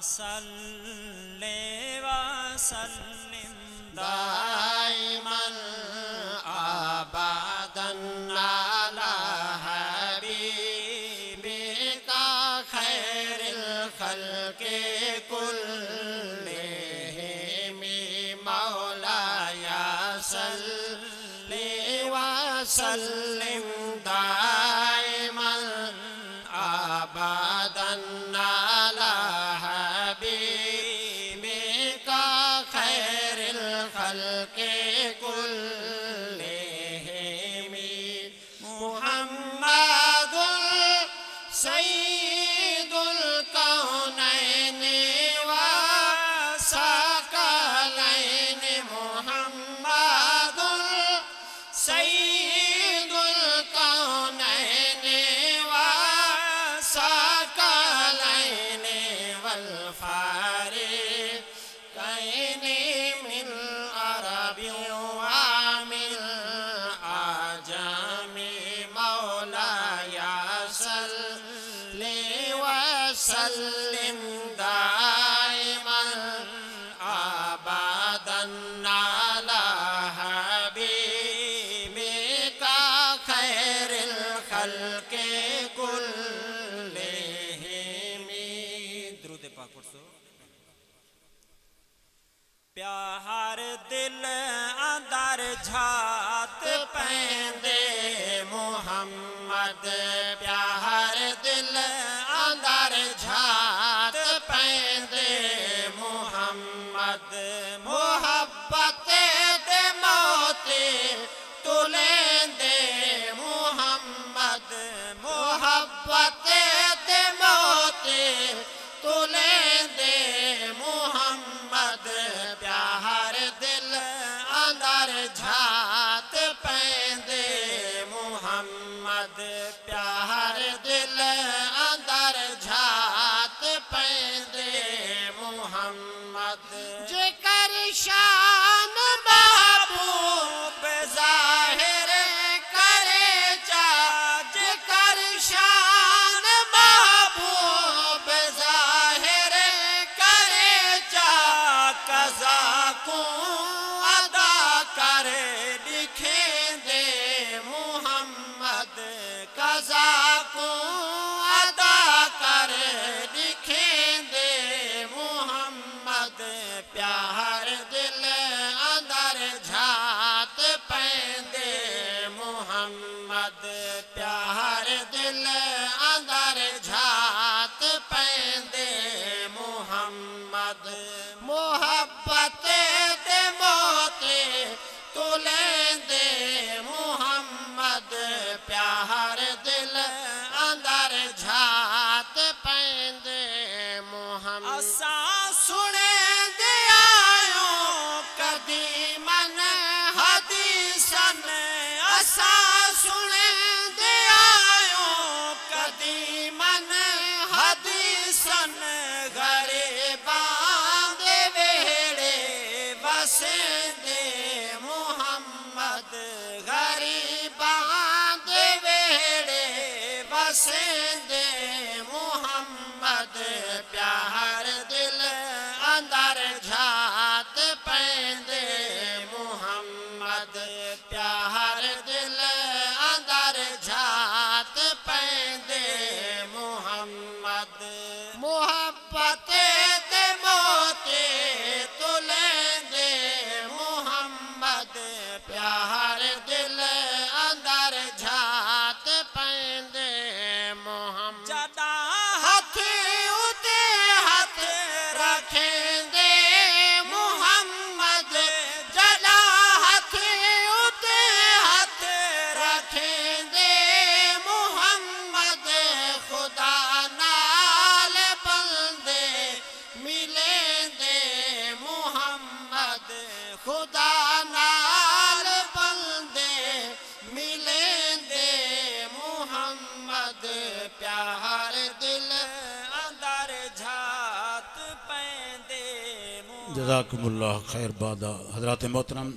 صلی وسلم دائما ابدا على حبيبك خير الخلق كلهم مولاي صل وسلم دائما ابدا على حبيبك خير الخلق كلهم محمد سيد الكونين وثقلين محمد سيد الكونين وثقلين والفارقين من العرب ومن العجم مولاي صل وسلم دائما ابدا على حبيبك خير الخلق كلهم درود پاک پڑھو پیار دل اندر جھات پیندے محمد پیار دل اندر جھات پیندے محمد محبت دے موتی تلیندے محمد محبت دے موتی تلیندے محمد پیار دل اندر جھات پیندے محمد پیار دل اندر جھات پیندے محمد جکر شان محبوب ظاہر کرے جا جکر شان محبوب ظاہر کرے جا قضا کو ادا کر لکھیں دے محمد قضا کو ادا کر لکھیں دے محمد پیار دل اندر جھات پیندے محمد پیار دل اندر جھات پیندے محمد محبت دے موتی تلیندے محمد پیار دل اندر جھات پیندے محمد اساں سنے دے آیوں قدیماً حدیثاً اساں سنے دے آیوں قدیماً حدیثاً غریباں دے ویڑے وسیندے محمد غریباں دے ویڑے وسیندے محمد پیار دل اندر جھات پیندے محمد پیار دل اندر جھات پیندے محمد محبت دے موتی تلیندے محمد پیار دل اندر جھات پیندے محمد جدا ہاتھ اتے ہاتھ رکھیں دے محمد جدا ہاتھ اتے ہاتھ رکھیں دے محمد خدا نال بندے ملیں دے محمد خدا نال بندے ملیں دے محمد پیار دل اندر جھات پیندے جزاکم اللہ خیر بادہ حضرات محترم